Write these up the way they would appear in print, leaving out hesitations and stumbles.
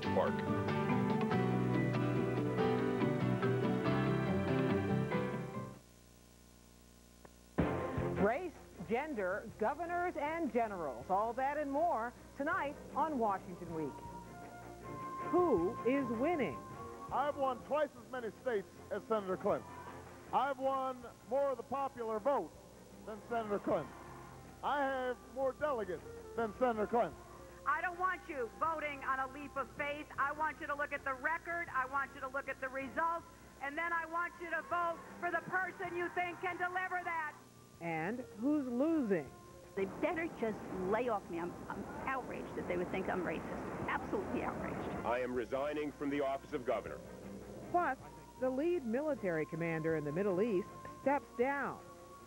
Page Park. Race, gender, governors, and generals. All that and more tonight on Washington Week. Who is winning? I've won twice as many states as Senator Clinton. I've won more of the popular vote than Senator Clinton. I have more delegates than Senator Clinton. I don't want you voting on a leap of faith. I want you to look at the record. I want you to look at the results. And then I want you to vote for the person you think can deliver that. And who's losing? They better just lay off me. I'm outraged that they would think I'm racist. Absolutely outraged. I am resigning from the office of governor. Plus, the lead military commander in the Middle East steps down.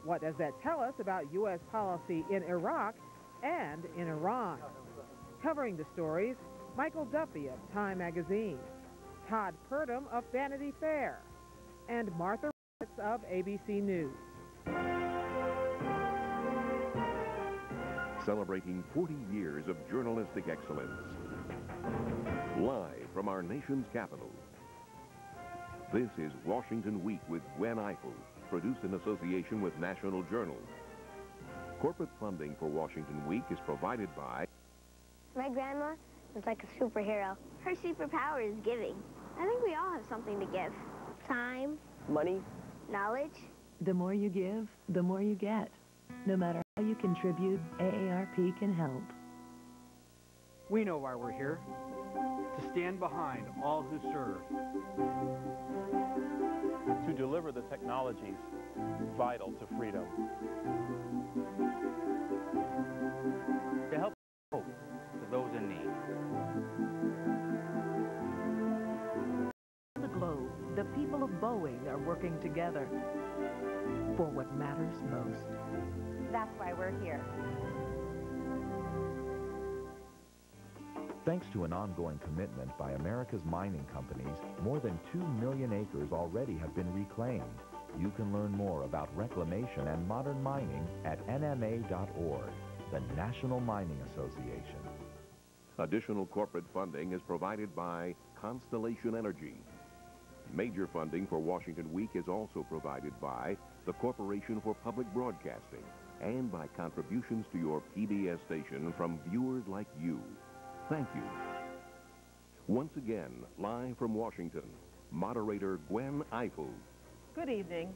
What does that tell us about U.S. policy in Iraq and in Iran? Covering the stories, Michael Duffy of Time magazine, Todd Purdom of Vanity Fair, and Martha Ritz of ABC News. Celebrating 40 years of journalistic excellence. Live from our nation's capital. This is Washington Week with Gwen Ifill, produced in association with National Journal. Corporate funding for Washington Week is provided by... My grandma was like a superhero. Her superpower is giving. I think we all have something to give. Time. Money. Knowledge. The more you give, the more you get. No matter how you contribute, AARP can help. We know why we're here. To stand behind all who serve. To deliver the technologies vital to freedom. To help hope to those in need. The globe, the people of Boeing are working together for what matters most. That's why we're here. Thanks to an ongoing commitment by America's mining companies, more than 2 million acres already have been reclaimed. You can learn more about reclamation and modern mining at nma.org, the National Mining Association. Additional corporate funding is provided by Constellation Energy. Major funding for Washington Week is also provided by the Corporation for Public Broadcasting and by contributions to your PBS station from viewers like you. Thank you. Once again, live from Washington, moderator Gwen Ifill. Good evening.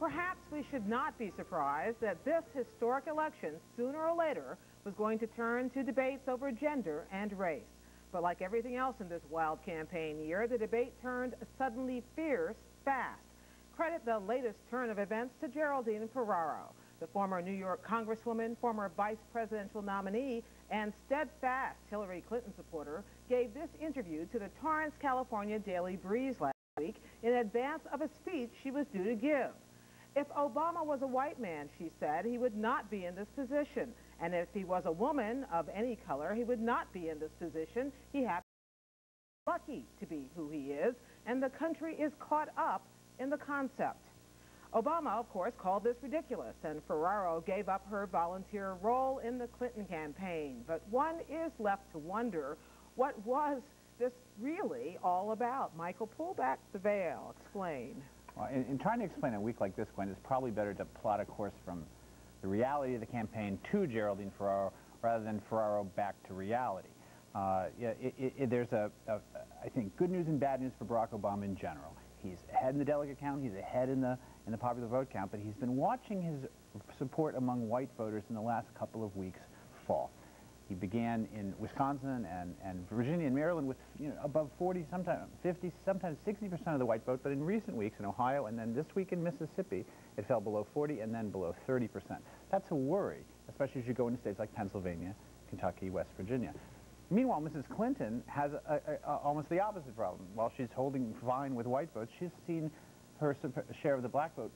Perhaps we should not be surprised that this historic election, sooner or later, was going to turn to debates over gender and race. But like everything else in this wild campaign year, the debate turned suddenly fierce fast. Credit the latest turn of events to Geraldine Ferraro, the former New York Congresswoman, former vice presidential nominee, and steadfast Hillary Clinton supporter, gave this interview to the Torrance, California Daily Breeze last week in advance of a speech she was due to give. If Obama was a white man, she said, he would not be in this position. And if he was a woman of any color, he would not be in this position. He happens to be lucky to be who he is, and the country is caught up in the concept. Obama, of course, called this ridiculous, and Ferraro gave up her volunteer role in the Clinton campaign. But one is left to wonder, what was this really all about? Michael, pull back the veil. Explain. Well, in trying to explain a week like this, Gwen, it's probably better to plot a course from the reality of the campaign to Geraldine Ferraro rather than Ferraro back to reality. There's I think, good news and bad news for Barack Obama in general. He's ahead in the delegate count, he's ahead in the popular vote count, but he's been watching his support among white voters in the last couple of weeks fall. He began in Wisconsin and Virginia and Maryland with above 40, sometimes 50, sometimes 60% of the white vote, but in recent weeks in Ohio and then this week in Mississippi, it fell below 40 and then below 30%. That's a worry, especially as you go into states like Pennsylvania, Kentucky, West Virginia. Meanwhile, Mrs. Clinton has almost the opposite problem. While she's holding fine with white votes, she's seen her share of the black vote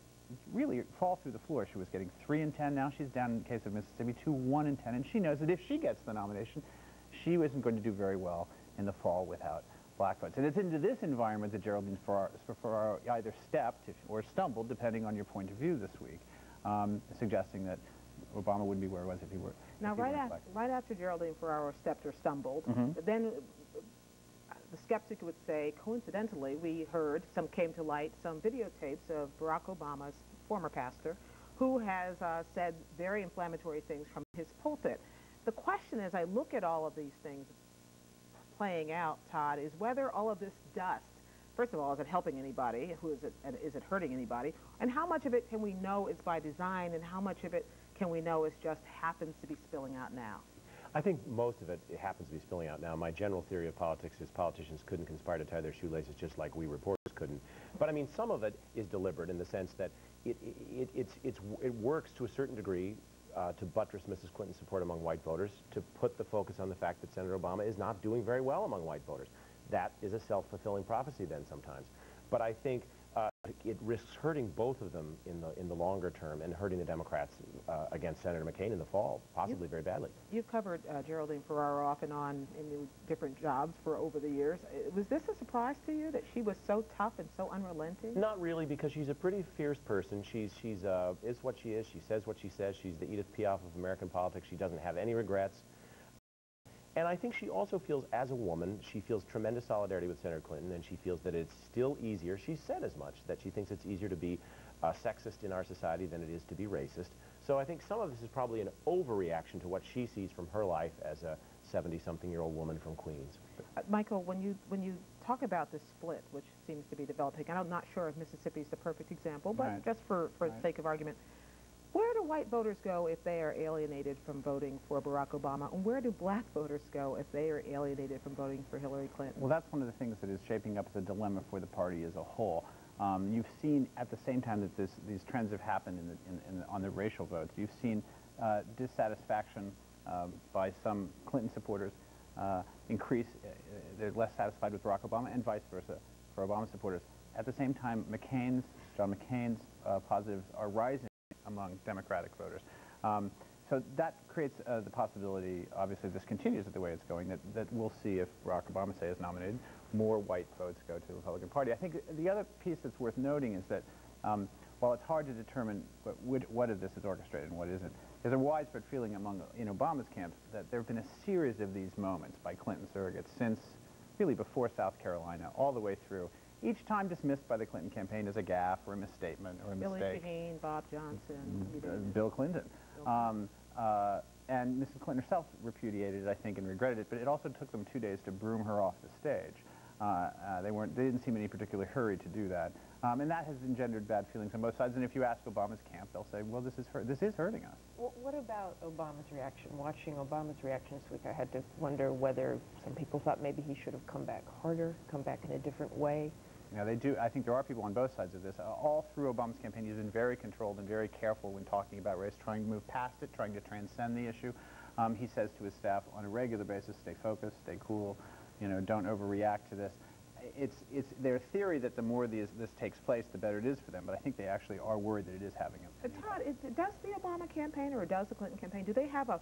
really fall through the floor. She was getting 3 in 10. Now she's down, in the case of Mississippi, to 1 in 10. And she knows that if she gets the nomination, she isn't going to do very well in the fall without black votes. And it's into this environment that Geraldine Ferraro either stepped or stumbled, depending on your point of view this week, suggesting that Obama wouldn't be where he was if he were. Now, right after Geraldine Ferraro stepped or stumbled, then skeptic would say, coincidentally, we heard, came to light, some videotapes of Barack Obama's former pastor, who has said very inflammatory things from his pulpit. The question as I look at all of these things playing out, Todd, is whether all of this dust, first of all, is it helping anybody? Is it hurting anybody? And how much of it can we know is by design, and how much of it can we know is just happens to be spilling out now? I think most of it happens to be spilling out now. My general theory of politics is politicians couldn't conspire to tie their shoelaces just like we reporters couldn't. But I mean, some of it is deliberate in the sense that it works to a certain degree to buttress Mrs. Clinton's support among white voters, to put the focus on the fact that Senator Obama is not doing very well among white voters. That is a self-fulfilling prophecy then sometimes. But I think it risks hurting both of them in the longer term, and hurting the Democrats against Senator McCain in the fall, possibly very badly. You've covered Geraldine Ferraro off and on in different jobs for over the years. Was this a surprise to you that she was so tough and so unrelenting? Not really, because she's a pretty fierce person. She's is what she is. She says what she says. She's the Edith Piaf of American politics. She doesn't have any regrets. And I think she also feels, as a woman, she feels tremendous solidarity with Senator Clinton, and she feels that it's still easier, she's said as much, that she thinks it's easier to be sexist in our society than it is to be racist. So I think some of this is probably an overreaction to what she sees from her life as a 70-something-year-old woman from Queens. Michael, when you talk about this split, which seems to be developing, and I'm not sure if Mississippi is the perfect example, but just for the sake of argument, where do white voters go if they are alienated from voting for Barack Obama? And where do black voters go if they are alienated from voting for Hillary Clinton? Well, that's one of the things that is shaping up as a dilemma for the party as a whole. You've seen at the same time that these trends have happened on the racial votes, you've seen dissatisfaction by some Clinton supporters increase. They're less satisfied with Barack Obama, and vice versa for Obama supporters. At the same time, John McCain's positives are rising among Democratic voters. So that creates the possibility, obviously this continues the way it's going, that we'll see if Barack Obama, say, is nominated, more white votes go to the Republican Party. I think the other piece that's worth noting is that while it's hard to determine what of this is orchestrated and what isn't, there's a widespread feeling in Obama's camp that there have been a series of these moments by Clinton surrogates since really before South Carolina, all the way through, each time dismissed by the Clinton campaign as a gaffe or a misstatement or a mistake. Billy Shaheen, Bob Johnson. Bill Clinton. And Mrs. Clinton herself repudiated it, I think, and regretted it, but it also took them 2 days to broom her off the stage. They didn't seem in any particular hurry to do that. And that has engendered bad feelings on both sides. And if you ask Obama's camp, they'll say, well, this is hurting us. Well, what about Obama's reaction? Watching Obama's reaction this week, I had to wonder whether some people thought maybe he should have come back harder, come back in a different way. Yeah, they do. I think there are people on both sides of this. All through Obama's campaign, he's been very controlled and very careful when talking about race, trying to move past it, trying to transcend the issue. He says to his staff on a regular basis, stay focused, stay cool, don't overreact to this. It's their theory that the more this takes place, the better it is for them, but I think they actually are worried that it is having a... Todd, does the Obama campaign or does the Clinton campaign, do they have a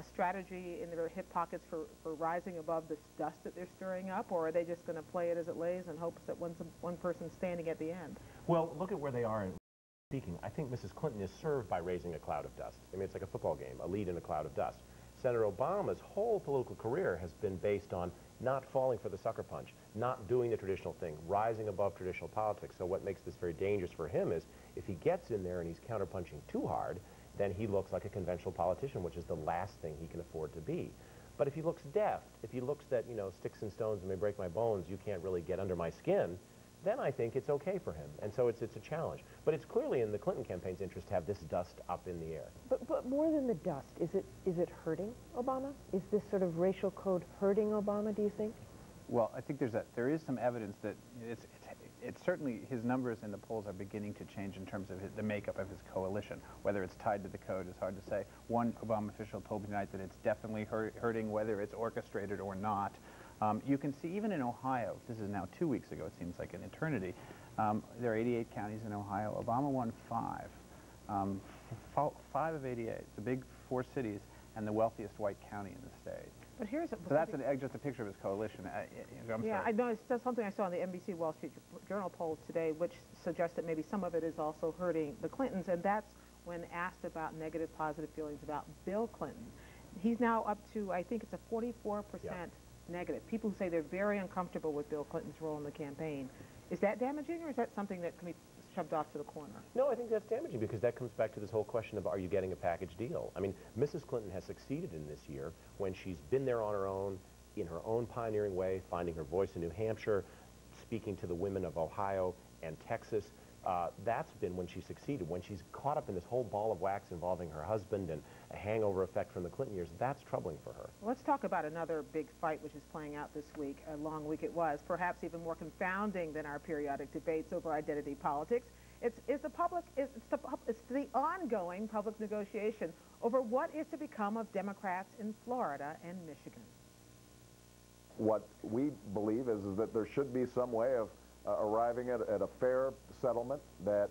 strategy in their hip pockets for rising above this dust that they're stirring up, or are they just going to play it as it lays and hope that one person's standing at the end? Well, look at where they are in speaking. I think Mrs. Clinton is served by raising a cloud of dust. I mean, it's like a football game, a lead in a cloud of dust. Senator Obama's whole political career has been based on not falling for the sucker punch, not doing the traditional thing, rising above traditional politics. So what makes this very dangerous for him is if he gets in there and he's counterpunching too hard, then he looks like a conventional politician, which is the last thing he can afford to be. But if he looks deft, if he looks that, sticks and stones may break my bones, you can't really get under my skin, then I think it's okay for him. And so it's a challenge. But it's clearly in the Clinton campaign's interest to have this dust up in the air. But more than the dust, is it hurting Obama? Is this sort of racial code hurting Obama, do you think? Well, I think there is some evidence that it's certainly his numbers in the polls are beginning to change in terms of the makeup of his coalition. Whether it's tied to the code is hard to say. One Obama official told me tonight that it's definitely hurting whether it's orchestrated or not. You can see even in Ohio, this is now 2 weeks ago, it seems like an eternity, there are 88 counties in Ohio. Obama won 5. 5 of 88, the big 4 cities, and the wealthiest white county in the state. But here's so that's just a picture of his coalition. I'm sorry. I know it's something I saw in the NBC Wall Street Journal poll today, which suggests that maybe some of it is also hurting the Clintons, and that's when asked about negative, positive feelings about Bill Clinton. He's now up to, I think it's a 44% negative. People who say they're very uncomfortable with Bill Clinton's role in the campaign. Is that damaging, or is that something that can be shoved off to the corner? No, I think that's damaging because that comes back to this whole question of, are you getting a package deal? I mean, Mrs. Clinton has succeeded in this year when she's been there on her own, in her own pioneering way, finding her voice in New Hampshire, speaking to the women of Ohio and Texas. That's been when she succeeded. When she's caught up in this whole ball of wax involving her husband and a hangover effect from the Clinton years, that's troubling for her. Let's talk about another big fight which is playing out this week. A long week it was, perhaps even more confounding than our periodic debates over identity politics. It's the ongoing public negotiation over what is to become of Democrats in Florida and Michigan. What we believe is that there should be some way of arriving at a fair settlement that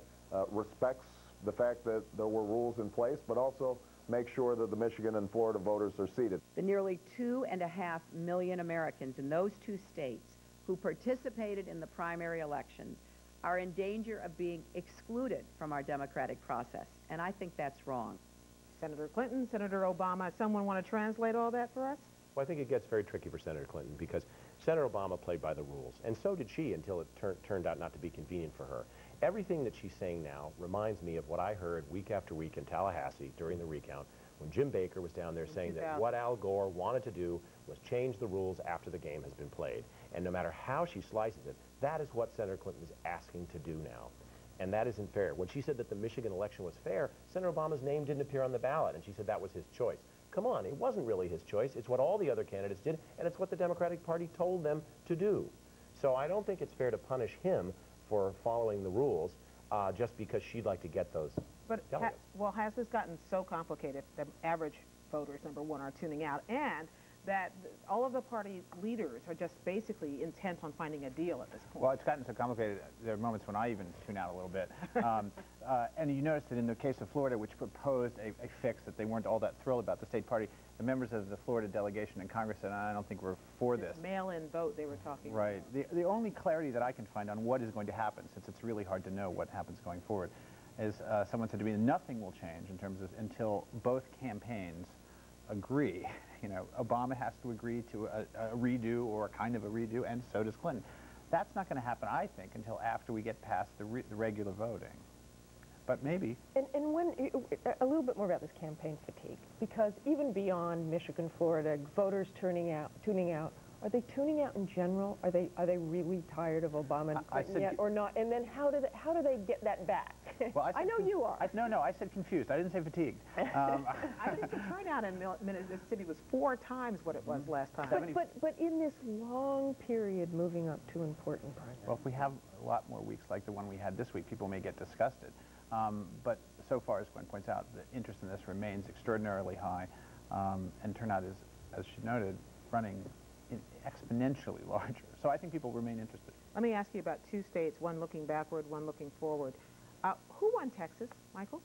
respects the fact that there were rules in place, but also make sure that the Michigan and Florida voters are seated. The nearly 2.5 million Americans in those two states who participated in the primary elections are in danger of being excluded from our democratic process, and I think that's wrong. Senator Clinton, Senator Obama, someone want to translate all that for us? Well, I think it gets very tricky for Senator Clinton because Senator Obama played by the rules, and so did she until it turned out not to be convenient for her. Everything that she's saying now reminds me of what I heard week after week in Tallahassee during the recount when Jim Baker was down there saying that what Al Gore wanted to do was change the rules after the game has been played. And no matter how she slices it, that is what Senator Clinton is asking to do now. And that isn't fair. When she said that the Michigan election was fair, Senator Obama's name didn't appear on the ballot, and she said that was his choice. Come on, it wasn't really his choice. It's what all the other candidates did, and it's what the Democratic Party told them to do. So I don't think it's fair to punish him for following the rules just because she'd like to get those delegates. Well, has this gotten so complicated that the average voters, number one, are tuning out, and that all of the party leaders are just basically intent on finding a deal at this point? Well, it's gotten so complicated, there are moments when I even tune out a little bit. And you notice that in the case of Florida, which proposed a fix that they weren't all that thrilled about, the state party, the members of the Florida delegation in Congress, and I don't think we're for this. Mail-in vote they were talking right. about. The only clarity that I can find on what is going to happen, since it's really hard to know what happens going forward, is someone said to me, nothing will change in terms of until both campaigns agree. You know, Obama has to agree to a redo or a kind of a redo, and so does Clinton. That's not going to happen, I think, until after we get past the regular voting. But maybe. And when, a little bit more about this campaign fatigue, because even beyond Michigan, Florida, voters tuning out, are they tuning out in general? Are they really tired of Obama and Clinton yet, or not? And then how do they get that back? Well, I know you are. No, I said confused. I didn't say fatigued. I think the turnout in Mississippi was 4 times what it was last time. But in this long period moving up to important primaries. Well, if we have a lot more weeks like the one we had this week, people may get disgusted. But so far, as Gwen points out, the interest in this remains extraordinarily high, and turnout is, as she noted, running exponentially larger. So I think people remain interested. Let me ask you about 2 states, one looking backward, one looking forward. Who won Texas, Michael?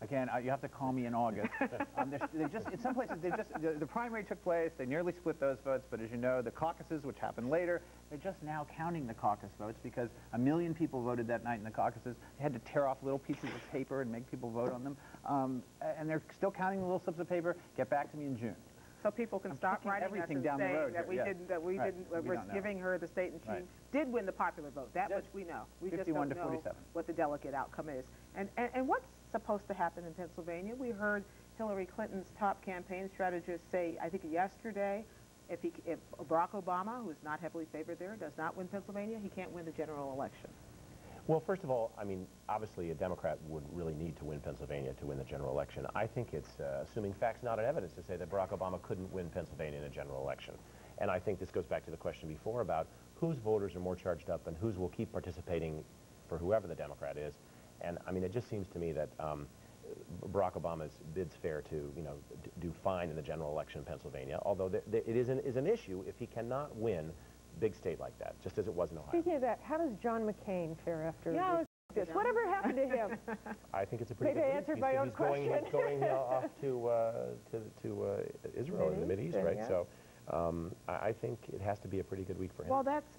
Again, you have to call me in August. In some places, the primary took place, they nearly split those votes, but as you know, the caucuses, which happened later, they're just now counting the caucus votes because 1 million people voted that night in the caucuses. They had to tear off little pieces of paper and make people vote on them. And they're still counting the little slips of paper. Get back to me in June. So people can stop writing us and saying that we we're giving her the state, and she did win the popular vote. That much we know. We just don't know what the delegate outcome is. And what's supposed to happen in Pennsylvania? We heard Hillary Clinton's top campaign strategist say, I think yesterday, if Barack Obama, who is not heavily favored there, does not win Pennsylvania, he can't win the general election. Well, first of all, I mean, obviously a Democrat would really need to win Pennsylvania to win the general election. I think it's assuming facts, not evidence, to say that Barack Obama couldn't win Pennsylvania in a general election. And I think this goes back to the question before about whose voters are more charged up and whose will keep participating for whoever the Democrat is. And, I mean, it just seems to me that Barack Obama's bid's fair to, do fine in the general election in Pennsylvania, although it is an issue if he cannot win big state like that, just as it was in Ohio. Speaking of that, how does John McCain fare after this? Whatever happened to him? I think it's a pretty good answered my own question. He's going off to Israel in the Mideast, right? Yeah. So I think it has to be a pretty good week for him. Well, that's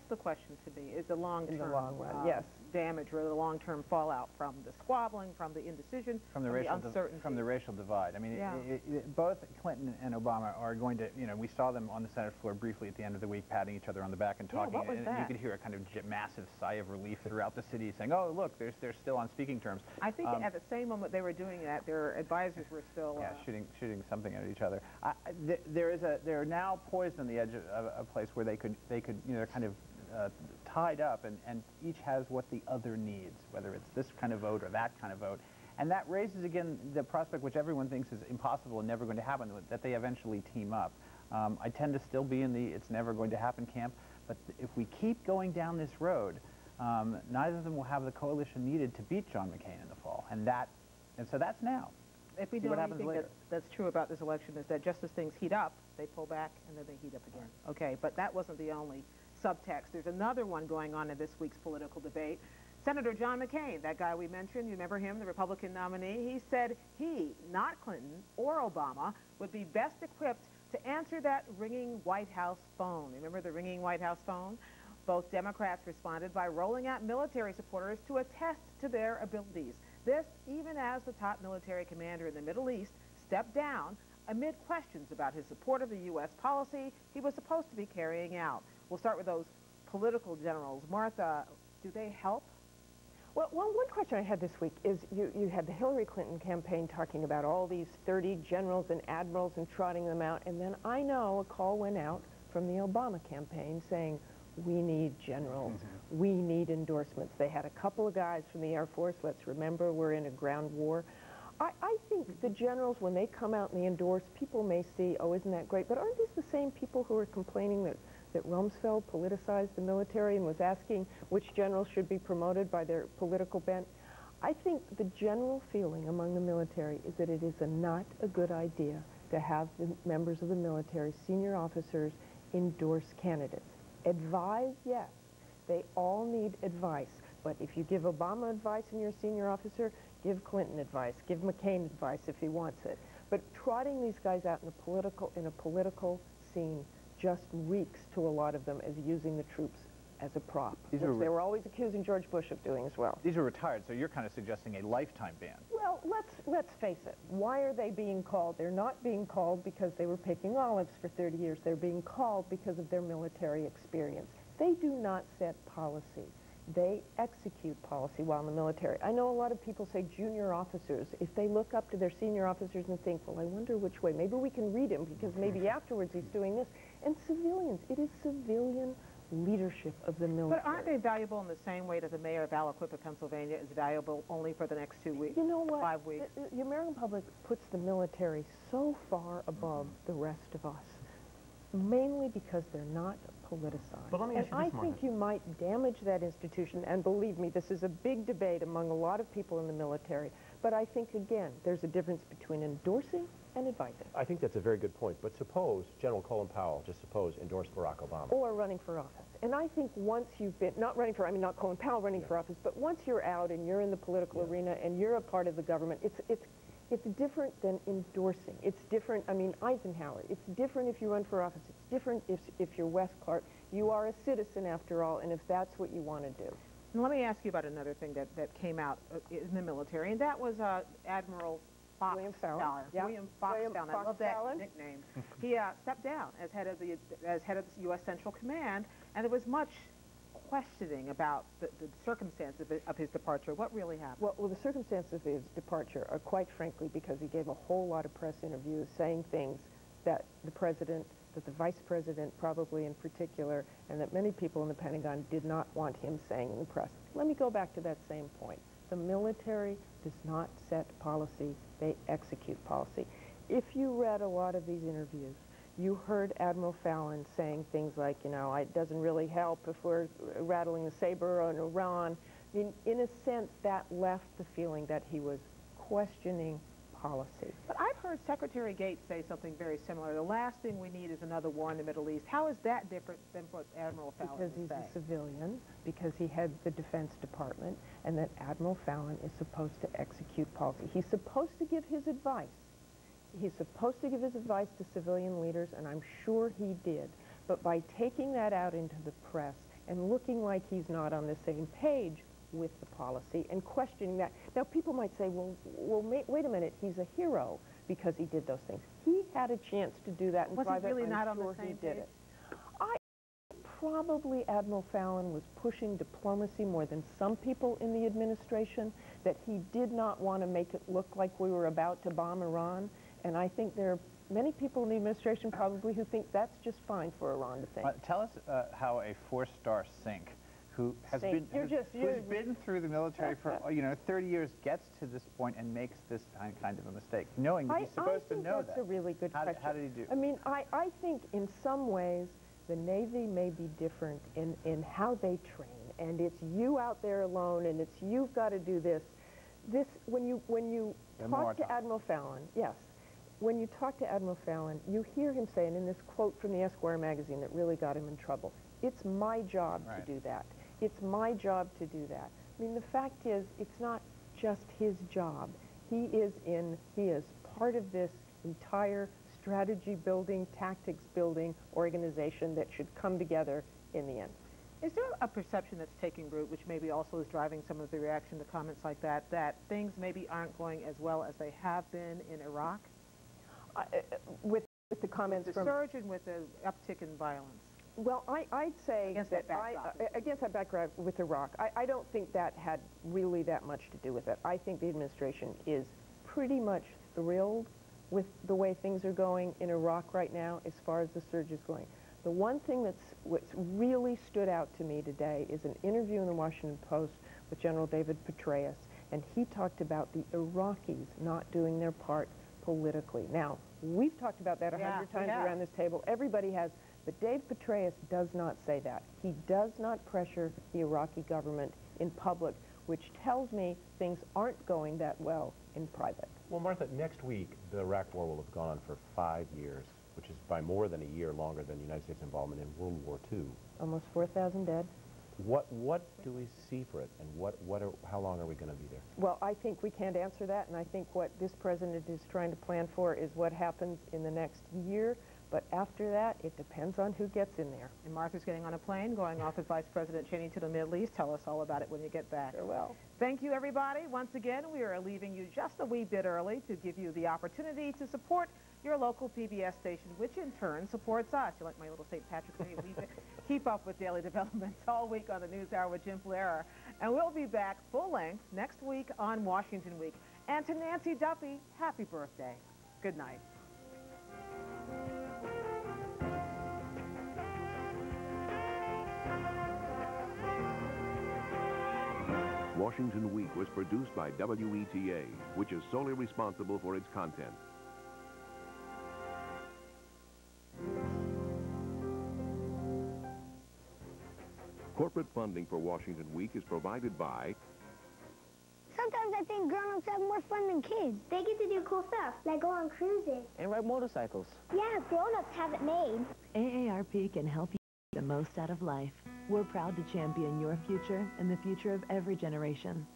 the question to me, is the long-term yes. damage or the long-term fallout from the squabbling, from the indecision, from the uncertainty. From the racial divide. I mean, yeah. Both Clinton and Obama are going to, you know, we saw them on the Senate floor briefly at the end of the week patting each other on the back and talking. What was that? You could hear a kind of massive sigh of relief throughout the city saying, oh, look, they're still on speaking terms. I think at the same moment they were doing that, their advisors were still... Yeah, shooting something at each other. They're now poised on the edge of a place where they could, you know, they're kind of tied up, and each has what the other needs, whether it's this kind of vote or that kind of vote. And that raises, again, the prospect, which everyone thinks is impossible and never going to happen, that they eventually team up. I tend to still be in the it's never going to happen camp, but if we keep going down this road, neither of them will have the coalition needed to beat John McCain in the fall. And so that's now. If we don't think that's true about this election, is that just as things heat up, they pull back and then they heat up again. Okay, but that wasn't the only subtext. There's another one going on in this week's political debate. Senator John McCain, that guy we mentioned, you remember him, the Republican nominee, he said he, not Clinton or Obama, would be best equipped to answer that ringing White House phone. Remember the ringing White House phone? Both Democrats responded by rolling out military supporters to attest to their abilities. This, even as the top military commander in the Middle East stepped down amid questions about his support of the U.S. policy he was supposed to be carrying out. We'll start with those political generals. Martha, do they help? Well, one question I had this week is you had the Hillary Clinton campaign talking about all these 30 generals and admirals and trotting them out, and then I know a call went out from the Obama campaign saying, we need generals, we need endorsements. They had a couple of guys from the Air Force, let's remember we're in a ground war. I think the generals, when they come out and they endorse, people may see, oh, isn't that great? But aren't these the same people who are complaining that Rumsfeld politicized the military and was asking which generals should be promoted by their political bent? I think the general feeling among the military is that it is not a good idea to have the members of the military, senior officers, endorse candidates. Advise, yes. They all need advice. But if you give Obama advice and you're a senior officer, give Clinton advice, give McCain advice if he wants it. But trotting these guys out in a political scene just reeks to a lot of them as using the troops as a prop, which they were always accusing George Bush of doing as well. These are retired, so you're kind of suggesting a lifetime ban. Well, let's face it. Why are they being called? They're not being called because they were picking olives for 30 years. They're being called because of their military experience. They do not set policy. They execute policy while in the military. I know a lot of people say junior officers, if they look up to their senior officers and think, well, I wonder which way. Maybe we can read him because maybe afterwards he's doing this. And civilians, it is civilian leadership of the military. But aren't they valuable in the same way that the mayor of Aliquippa, Pennsylvania is valuable only for the next 2 weeks? You know what? 5 weeks? The American public puts the military so far above the rest of us, mainly because they're not politicized. But let me ask you this, I think you might damage that institution, and believe me, this is a big debate among a lot of people in the military. But I think, again, there's a difference between endorsing and advising. I think that's a very good point. But suppose General Colin Powell, just suppose, endorsed Barack Obama. Or running for office. And I think once you've been, not Colin Powell running for office, but once you're out and you're in the political arena and you're a part of the government, it's different than endorsing. It's different, I mean, Eisenhower, it's different if you run for office. It's different if you're Wes Clark. You are a citizen after all, and if that's what you want to do. And let me ask you about another thing that came out in the military, and that was Admiral Fox William Fallon. Yeah. William Fox Fallon. I love that nickname. He stepped down as head of the U.S. Central Command, and there was much questioning about the circumstances of his departure. What really happened? Well, the circumstances of his departure are quite frankly because he gave a whole lot of press interviews saying things that the president, that the vice president probably in particular, and that many people in the Pentagon did not want him saying in the press. Let me go back to that same point. The military does not set policy, they execute policy. If you read a lot of these interviews, you heard Admiral Fallon saying things like, you know, it doesn't really help if we're rattling the saber on Iran. In a sense, that left the feeling that he was questioning policy. But I've heard Secretary Gates say something very similar. The last thing we need is another war in the Middle East. How is that different than what Admiral Fallon Because he's a civilian, because he heads the Defense Department, and that Admiral Fallon is supposed to execute policy. He's supposed to give his advice. He's supposed to give his advice to civilian leaders, and I'm sure he did. But by taking that out into the press and looking like he's not on the same page with the policy and questioning that. Now, people might say, well, wait a minute, he's a hero because he did those things. He had a chance to do that in private. Was he really not on the same page? Probably Admiral Fallon was pushing diplomacy more than some people in the administration, that he did not want to make it look like we were about to bomb Iran. And I think there are many people in the administration probably who think that's just fine for Iran to think. Tell us how a four-star sink who has been through the military for 30 years gets to this point and makes this kind of a mistake, knowing that he's supposed to know that. That's a really good question. How did he do? I mean, I think in some ways the Navy may be different in how they train, and it's you out there alone, and it's you've got to do this. When you talk to Admiral Fallon, yes, when you talk to Admiral Fallon, you hear him say, and in this quote from the Esquire magazine that really got him in trouble, it's my job to do that. It's my job to do that. I mean, the fact is, it's not just his job. He is part of this entire strategy building, tactics building organization that should come together in the end. Is there a perception that's taking root, which maybe also is driving some of the reaction to comments like that, that things maybe aren't going as well as they have been in Iraq? With the comments the from... surge and with the uptick in violence. Well, I'd say against that background with Iraq, I don't think that had really that much to do with it. I think the administration is pretty much thrilled with the way things are going in Iraq right now as far as the surge is going. The one thing what's really stood out to me today is an interview in the Washington Post with General David Petraeus, and he talked about the Iraqis not doing their part politically. Now, we've talked about that 100 times around this table. Everybody has. But Dave Petraeus does not say that. He does not pressure the Iraqi government in public, which tells me things aren't going that well in private. Well, Martha, next week, the Iraq War will have gone on for 5 years, which is by more than a year longer than the United States involvement in World War II. Almost 4,000 dead. What do we see for it, and how long are we going to be there? Well, I think we can't answer that, and I think what this president is trying to plan for is what happens in the next year. But after that, it depends on who gets in there. And Martha's getting on a plane, going off with Vice President Cheney to the Middle East. Tell us all about it when you get back. Farewell. Thank you, everybody. Once again, we are leaving you just a wee bit early to give you the opportunity to support your local PBS station, which in turn supports us. You like my little St. Patrick's Day? We keep up with daily developments all week on the News Hour with Jim Falera. And we'll be back full length next week on Washington Week. And to Nancy Duffy, happy birthday. Good night. Washington Week was produced by WETA, which is solely responsible for its content. Corporate funding for Washington Week is provided by... Sometimes I think grown-ups have more fun than kids. They get to do cool stuff, like go on cruises. And ride motorcycles. Yeah, grown-ups have it made. AARP can help you get the most out of life. We're proud to champion your future and the future of every generation.